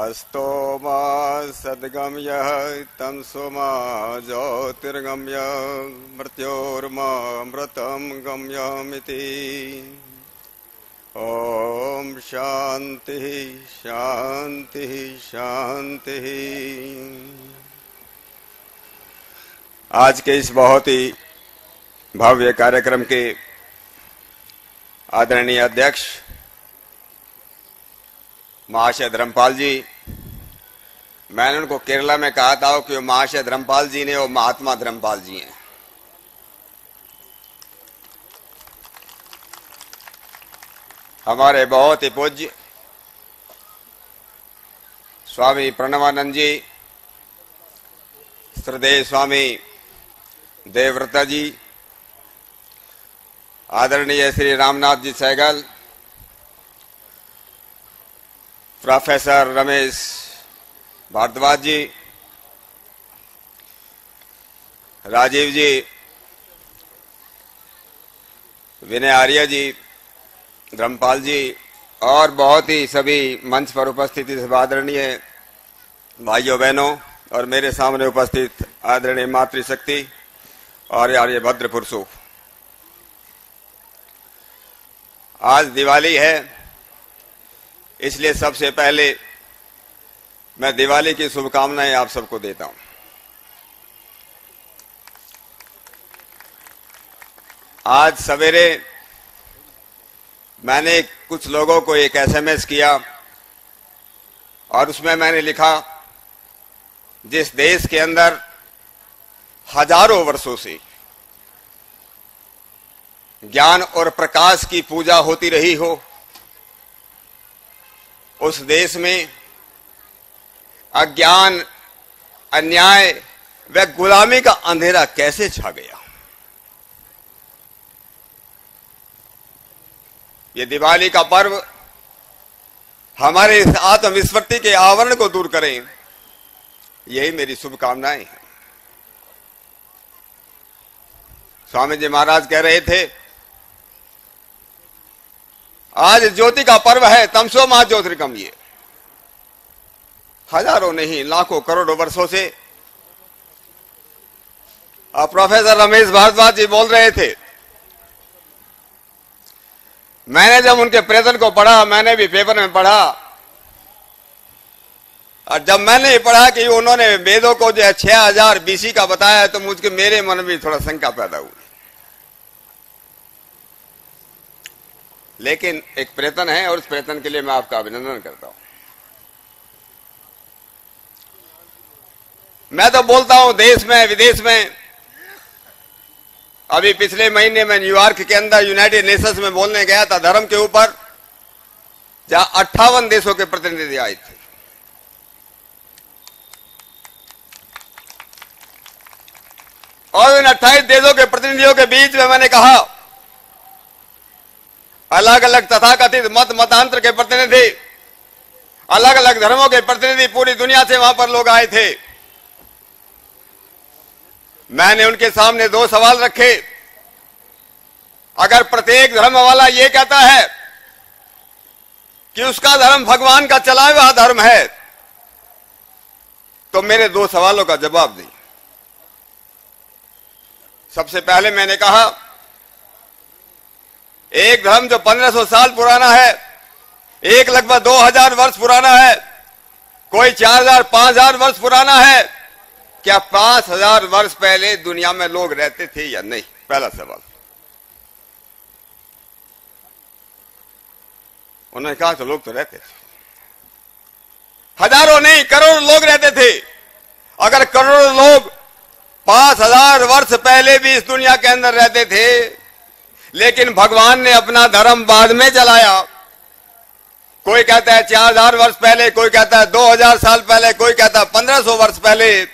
अस्तो मा सद्गम्य तमसो मा ज्योतिर्गम्य मृत्योर्मामृतं गम्यमिति। ओम शांति शांति शांति। आज के इस बहुत ही भव्य कार्यक्रम के आदरणीय अध्यक्ष महाशय धर्मपाल जी, मैंने उनको केरला में कहा था कि वो महाशय धर्मपाल जी ने वो महात्मा धर्मपाल जी हैं। हमारे बहुत ही पूज्य स्वामी प्रणवानंद जी, श्रद्धेय स्वामी देवव्रता जी, आदरणीय श्री रामनाथ जी सहगल, प्रोफेसर रमेश भारद्वाज जी, राजीव जी, विनय आर्य जी, धर्मपाल जी और बहुत ही सभी मंच पर उपस्थित इस आदरणीय भाइयों बहनों और मेरे सामने उपस्थित आदरणीय मातृशक्ति और आर्य भद्र पुरुषों। आज दिवाली है, इसलिए सबसे पहले मैं दिवाली की शुभकामनाएं आप सबको देता हूं। आज सवेरे मैंने कुछ लोगों को एक एसएमएस किया और उसमें मैंने लिखा, जिस देश के अंदर हजारों वर्षों से ज्ञान और प्रकाश की पूजा होती रही हो, उस देश में अज्ञान, अन्याय व गुलामी का अंधेरा कैसे छा गया। ये दिवाली का पर्व हमारे इस आत्मविस्मृति के आवरण को दूर करें, यही मेरी शुभकामनाएं हैं। स्वामी जी महाराज कह रहे थे, आज ज्योति का पर्व है, तमसो मा ज्योतिर्गम्य। हजारों नहीं लाखों करोड़ों वर्षों से प्रोफेसर रमेश भारद्वाज जी बोल रहे थे। मैंने जब उनके प्रेजेंट को पढ़ा, मैंने भी पेपर में पढ़ा, और जब मैंने पढ़ा कि उन्होंने वेदों को जो है 6000 BC का बताया, तो मुझके मेरे मन में थोड़ा शंका पैदा हुई। लेकिन एक प्रयत्न है और उस प्रयत्न के लिए मैं आपका अभिनंदन करता हूं। मैं तो बोलता हूं, देश में विदेश में, अभी पिछले महीने में न्यूयॉर्क के अंदर यूनाइटेड नेशंस में बोलने गया था धर्म के ऊपर, जहां 58 देशों के प्रतिनिधि आए थे। और इन 28 देशों के प्रतिनिधियों के बीच में मैंने कहा, अलग अलग तथाकथित मतांतर के प्रतिनिधि, अलग अलग धर्मों के प्रतिनिधि पूरी दुनिया से वहां पर लोग आए थे। मैंने उनके सामने 2 सवाल रखे। अगर प्रत्येक धर्म वाला यह कहता है कि उसका धर्म भगवान का चलाया हुआ धर्म है, तो मेरे 2 सवालों का जवाब दी। सबसे पहले मैंने कहा, एक धर्म जो 1500 साल पुराना है, एक लगभग 2000 वर्ष पुराना है, कोई 4000 5000 वर्ष पुराना है, क्या 5000 वर्ष पहले दुनिया में लोग रहते थे या नहीं? पहला सवाल। उन्होंने कहा तो लोग तो रहते थे, हजारों नहीं करोड़ों लोग रहते थे। अगर करोड़ों लोग 5000 वर्ष पहले भी इस दुनिया के अंदर रहते थे, लेकिन भगवान ने अपना धर्म बाद में चलाया। कोई कहता है 4000 वर्ष पहले, कोई कहता है 2000 साल पहले, कोई कहता है 1500 वर्ष पहले।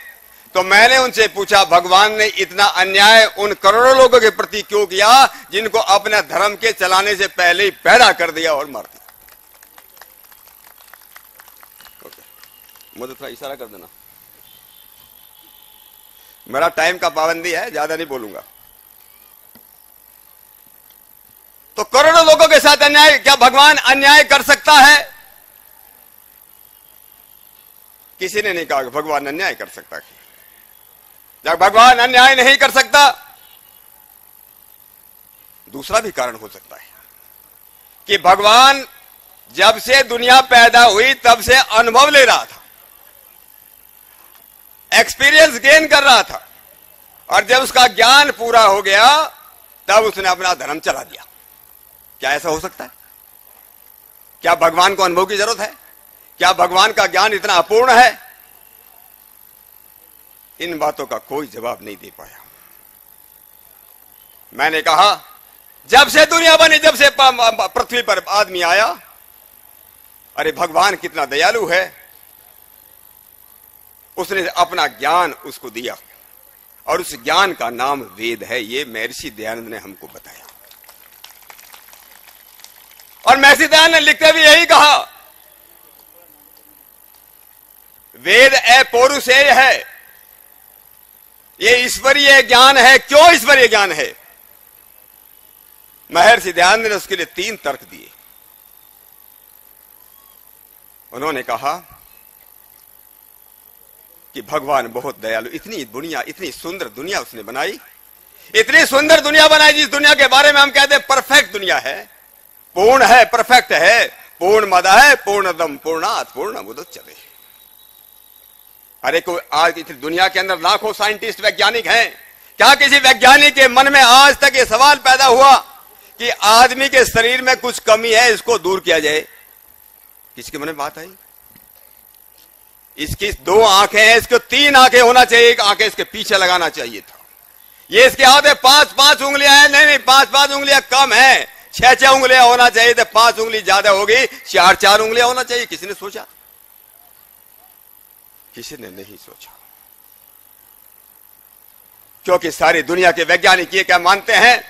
तो मैंने उनसे पूछा, भगवान ने इतना अन्याय उन करोड़ों लोगों के प्रति क्यों किया जिनको अपने धर्म के चलाने से पहले ही पैदा कर दिया और मार दिया? मुझे थोड़ा इशारा कर देना, मेरा टाइम का पाबंदी है, ज्यादा नहीं बोलूंगा। तो करोड़ों लोगों के साथ अन्याय, क्या भगवान अन्याय कर सकता है? किसी ने नहीं कहा कि भगवान अन्याय कर सकता है। जब भगवान अन्याय नहीं कर सकता, दूसरा भी कारण हो सकता है कि भगवान जब से दुनिया पैदा हुई तब से अनुभव ले रहा था, एक्सपीरियंस गेन कर रहा था, और जब उसका ज्ञान पूरा हो गया तब उसने अपना धर्म चला दिया। क्या ऐसा हो सकता है? क्या भगवान को अनुभव की जरूरत है? क्या भगवान का ज्ञान इतना अपूर्ण है? इन बातों का कोई जवाब नहीं दे पाया। मैंने कहा, जब से दुनिया बनी, जब से पृथ्वी पर आदमी आया, अरे भगवान कितना दयालु है, उसने अपना ज्ञान उसको दिया, और उस ज्ञान का नाम वेद है। ये महर्षि दयानंद ने हमको बताया, और महर्षि दयानंद ने लिखते भी यही कहा, वेद अपौरुषेय है, ये ईश्वरीय ज्ञान है। क्यों ईश्वरीय ज्ञान है? महर्षि दयानंद ने उसके लिए 3 तर्क दिए। उन्होंने कहा कि भगवान बहुत दयालु, इतनी दुनिया, इतनी सुंदर दुनिया उसने बनाई, इतनी सुंदर दुनिया बनाई जिस दुनिया के बारे में हम कहते हैं परफेक्ट दुनिया है, पूर्ण है, परफेक्ट है। पूर्णमदः है पूर्णदम पूर्णात् पूर्णमुदच्यते। अरे कोई आज इतनी दुनिया के अंदर लाखों साइंटिस्ट, वैज्ञानिक हैं, क्या किसी वैज्ञानिक के मन में आज तक ये सवाल पैदा हुआ कि आदमी के शरीर में कुछ कमी है, इसको दूर किया जाए? किसी के मन में बात आई? इसकी 2 आंखें हैं, इसको 3 आंखें होना चाहिए, एक आंखें इसके पीछे लगाना चाहिए था। ये इसके हाथ में 5-5 उंगलियां हैं, नहीं 5-5 उंगलियां कम है, 6-6 उंगलियां होना चाहिए थे, 5 उंगली ज्यादा होगी, 4-4 उंगलियां होना चाहिए। किसी ने सोचा? किसी ने नहीं सोचा, क्योंकि सारी दुनिया के वैज्ञानिक ये क्या मानते हैं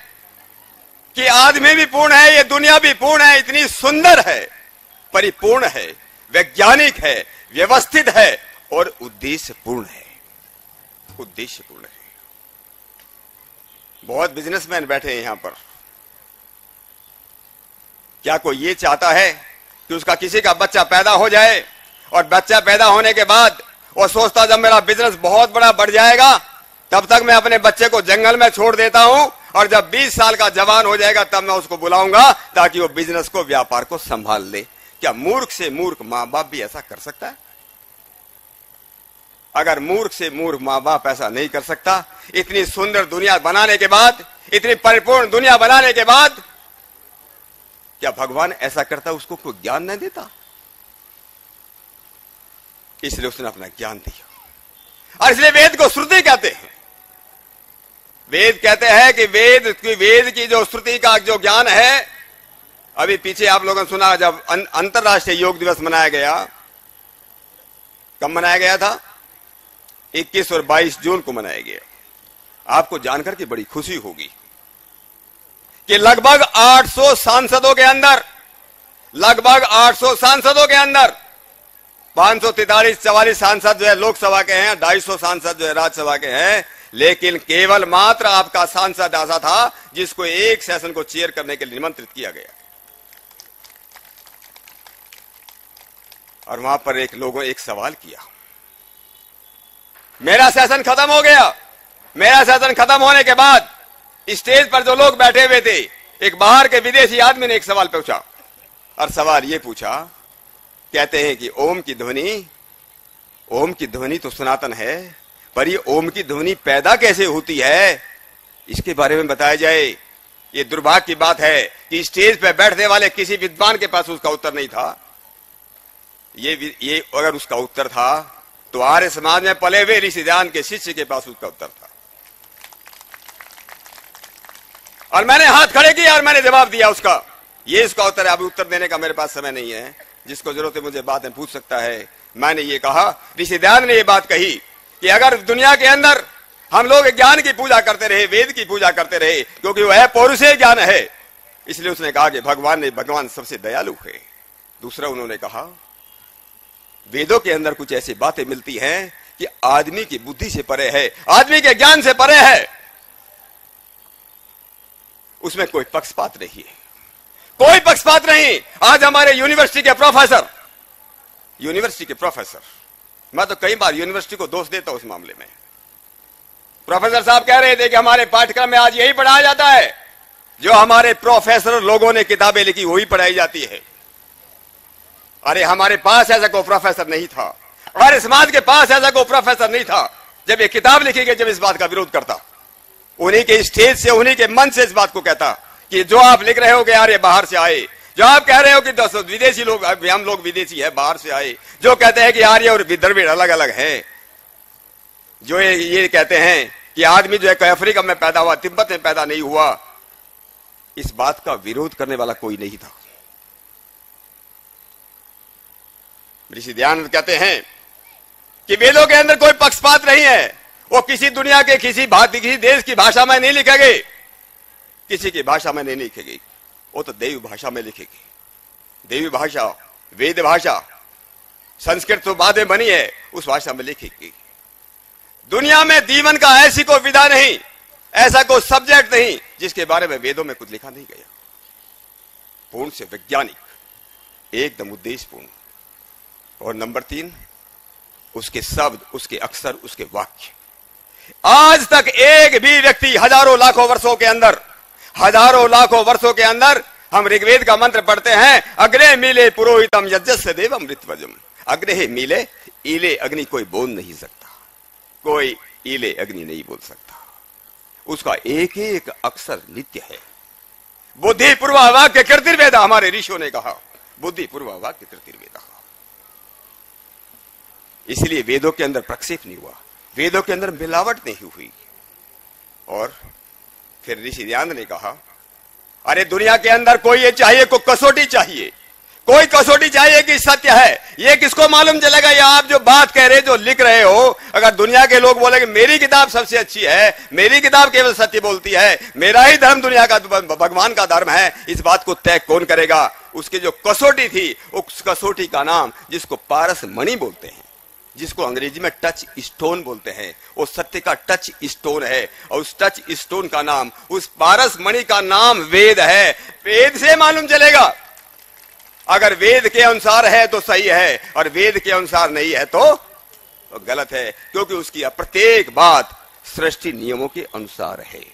कि आदमी भी पूर्ण है, ये दुनिया भी पूर्ण है, इतनी सुंदर है, परिपूर्ण है, वैज्ञानिक है, व्यवस्थित है और उद्देश्यपूर्ण है। उद्देश्यपूर्ण है। बहुत बिजनेसमैन बैठे हैं यहां पर। क्या कोई ये चाहता है कि उसका किसी का बच्चा पैदा हो जाए, और बच्चा पैदा होने के बाद वो सोचता जब मेरा बिजनेस बहुत बड़ा बढ़ जाएगा तब तक मैं अपने बच्चे को जंगल में छोड़ देता हूं, और जब 20 साल का जवान हो जाएगा तब मैं उसको बुलाऊंगा ताकि वो बिजनेस को, व्यापार को संभाल ले? क्या मूर्ख से मूर्ख मां बाप भी ऐसा कर सकता है? अगर मूर्ख से मूर्ख मां बाप ऐसा नहीं कर सकता, इतनी सुंदर दुनिया बनाने के बाद, इतनी परिपूर्ण दुनिया बनाने के बाद, क्या भगवान ऐसा करता, उसको कोई ज्ञान नहीं देता? इसलिए उसने अपना ज्ञान दिया, और इसलिए वेद को श्रुति कहते हैं। वेद कहते हैं कि वेद की जो श्रुति का जो ज्ञान है, अभी पीछे आप लोगों ने सुना जब अंतर्राष्ट्रीय योग दिवस मनाया गया, कब मनाया गया था? 21 और 22 जून को मनाया गया। आपको जानकर के बड़ी खुशी होगी कि लगभग 800 सांसदों के अंदर, लगभग 800 सांसदों के अंदर 543-44 सांसद जो है लोकसभा के हैं, 250 सांसद जो है राज्यसभा के हैं, लेकिन केवल मात्र आपका सांसद ऐसा था जिसको एक सेशन को चेयर करने के लिए निमंत्रित किया गया। और वहां पर लोगों एक सवाल किया, मेरा सेशन खत्म हो गया। मेरा सेशन खत्म होने के बाद स्टेज पर जो लोग बैठे हुए थे, एक बाहर के विदेशी आदमी ने एक सवाल पूछा, और सवाल ये पूछा, कहते हैं कि ओम की ध्वनि तो सनातन है, पर ये ओम की ध्वनि पैदा कैसे होती है, इसके बारे में बताया जाए। ये दुर्भाग्य की बात है कि स्टेज पर बैठने वाले किसी विद्वान के पास उसका उत्तर नहीं था। ये अगर उसका उत्तर था तो आर्य समाज में पले हुए ऋषि दयानंद के शिष्य के पास उसका उत्तर था। और मैंने हाथ खड़े किया और मैंने जवाब दिया उसका। ये इसका उत्तर है। अभी उत्तर देने का मेरे पास समय नहीं है, जिसको जरूरत है मुझे बातें पूछ सकता है। मैंने ये कहा, ऋषि दयानंद ने ये बात कही कि अगर दुनिया के अंदर हम लोग ज्ञान की पूजा करते रहे, वेद की पूजा करते रहे, क्योंकि वह पौरुषेय ज्ञान है, इसलिए उसने कहा कि भगवान सबसे दयालु है। दूसरा उन्होंने कहा, वेदों के अंदर कुछ ऐसी बातें मिलती हैं कि आदमी की बुद्धि से परे है, आदमी के ज्ञान से परे है, उसमें कोई पक्षपात नहीं है। कोई पक्षपात नहीं। आज हमारे यूनिवर्सिटी के प्रोफेसर, मैं तो कई बार यूनिवर्सिटी को दोष देता हूं इस मामले में। प्रोफेसर साहब कह रहे थे कि हमारे पाठ्यक्रम में आज यही पढ़ाया जाता है जो हमारे प्रोफेसर लोगों ने किताबें लिखी वही पढ़ाई जाती है। अरे हमारे पास ऐसा कोई प्रोफेसर नहीं था, हमारे समाज के पास ऐसा कोई प्रोफेसर नहीं था जब ये किताब लिखी गई, जब इस बात का विरोध करता, उन्हीं के स्टेज से, उन्हीं के मन से इस बात को कहता कि जो आप लिख रहे हो कि यार ये बाहर से आए, जो आप कह रहे हो कि दोस्तों विदेशी लोग, हम लोग विदेशी है, बाहर से आए, जो कहते हैं कि आर्य और द्रविड़ अलग अलग हैं, जो ये कहते हैं कि आदमी जो है अफ्रीका में पैदा हुआ, तिब्बत में पैदा नहीं हुआ, इस बात का विरोध करने वाला कोई नहीं था। ऋषि दयानंद कहते हैं कि वेदों के अंदर कोई पक्षपात नहीं है, वो किसी दुनिया के किसी देश की भाषा में नहीं लिखेंगे, किसी की भाषा में नहीं लिखेगी, वो तो देवी भाषा में लिखेगी। देवी भाषा, वेद भाषा, संस्कृत तो बाद में बनी है, उस भाषा में लिखेगी। दुनिया में जीवन का ऐसी कोई विधा नहीं, ऐसा कोई सब्जेक्ट नहीं जिसके बारे में वेदों में कुछ लिखा नहीं गया। पूर्ण से वैज्ञानिक, एकदम उद्देश्यपूर्ण, और नंबर 3 उसके शब्द, उसके अक्षर, उसके वाक्य। आज तक एक भी व्यक्ति हजारों लाखों वर्षों के अंदर हम ऋग्वेद का मंत्र पढ़ते हैं, अग्रे मिले पुरोहितम यज्ञस्य देवम ऋत्वजम। अग्रे मिले, ईले अग्नि कोई बोल नहीं सकता, कोई ईले अग्नि नहीं बोल सकता, उसका एक एक अक्षर नित्य है। बुद्धि पूर्वा वाक्य कृतिर्वेदा, हमारे ऋषियों ने कहा, बुद्धि पूर्वा वाक्य कृतिर्वेदा। इसलिए वेदों के अंदर प्रक्षेप नहीं हुआ, वेदों के अंदर मिलावट नहीं हुई। और फिर ऋषि दयानंद ने कहा, अरे दुनिया के अंदर कोई ये चाहिए, कोई कसौटी चाहिए, कोई कसौटी चाहिए कि सत्य है। ये किसको मालूम चलेगा? ये आप जो बात कह रहे, जो लिख रहे हो, अगर दुनिया के लोग बोलेंगे मेरी किताब सबसे अच्छी है, मेरी किताब केवल सत्य बोलती है, मेरा ही धर्म दुनिया का, भगवान का धर्म है, इस बात को तय कौन करेगा? उसकी जो कसौटी थी, उस कसौटी का नाम, जिसको पारस मणि बोलते हैं, जिसको अंग्रेजी में टच स्टोन बोलते हैं, वो सत्य का टच स्टोन है। और उस टच स्टोन का नाम, उस पारस मणि का नाम वेद है। वेद से मालूम चलेगा, अगर वेद के अनुसार है तो सही है, और वेद के अनुसार नहीं है तो गलत है, क्योंकि उसकी प्रत्येक बात सृष्टि नियमों के अनुसार है।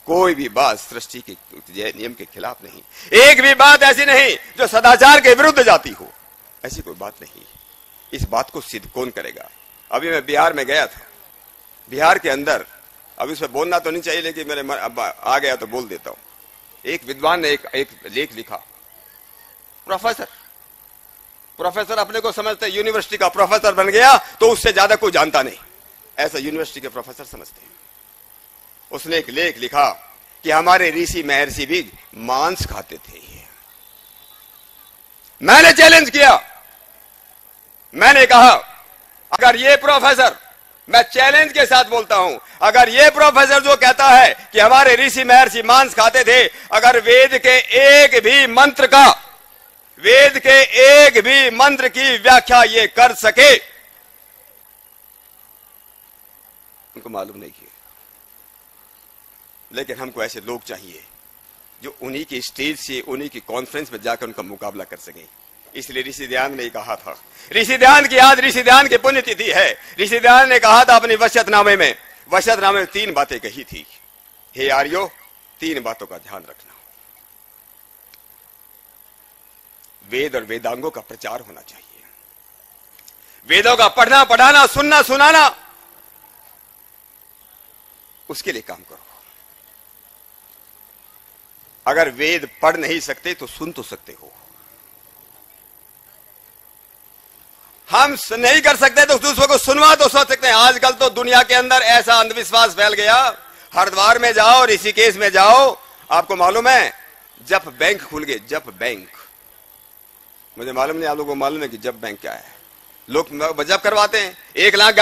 कोई भी बात सृष्टि के नियम के खिलाफ नहीं, एक भी बात ऐसी नहीं जो सदाचार के विरुद्ध जाती हो, ऐसी कोई बात नहीं। इस बात को सिद्ध कौन करेगा? अभी मैं बिहार में गया था, बिहार के अंदर, अभी उसमें बोलना तो नहीं चाहिए लेकिन मेरे अब आ गया तो बोल देता हूं। एक विद्वान ने एक लेख लिखा, प्रोफेसर अपने को समझते, यूनिवर्सिटी का प्रोफेसर बन गया तो उससे ज्यादा कोई जानता नहीं, ऐसा यूनिवर्सिटी के प्रोफेसर समझते हैं। उसने एक लेख लिखा कि हमारे ऋषि महर्षि भी मांस खाते थे। मैंने चैलेंज किया, मैंने कहा अगर ये प्रोफेसर, मैं चैलेंज के साथ बोलता हूं, अगर ये प्रोफेसर जो कहता है कि हमारे ऋषि महर्षि मांस खाते थे, अगर वेद के एक भी मंत्र की व्याख्या ये कर सके, उनको मालूम नहीं किया। लेकिन हमको ऐसे लोग चाहिए जो उन्हीं के स्टेज से, उन्हीं की कॉन्फ्रेंस में जाकर उनका मुकाबला कर सके। इसलिए ऋषि दयानंद ने कहा था, ऋषि दयानंद की आज ऋषि दयानंद की पुण्यतिथि है। ऋषि दयानंद ने कहा था अपने वशतनामे में 3 बातें कही थी। हे आर्यो, 3 बातों का ध्यान रखना। वेद और वेदांगों का प्रचार होना चाहिए, वेदों का पढ़ना, पढ़ाना, सुनना, सुनाना, उसके लिए काम करो। अगर वेद पढ़ नहीं सकते तो सुन तो सकते हो। हम नहीं कर सकते तो दूसरों को सुनवा तो सकते हैं। आजकल तो दुनिया के अंदर ऐसा अंधविश्वास फैल गया, हरिद्वार में जाओ, ऋषिकेश में जाओ, आपको मालूम है जप बैंक खुल गए, जप बैंक। मुझे मालूम नहीं, आप लोगों को मालूम है कि जप बैंक क्या है? लोग जप करवाते हैं, 1 लाख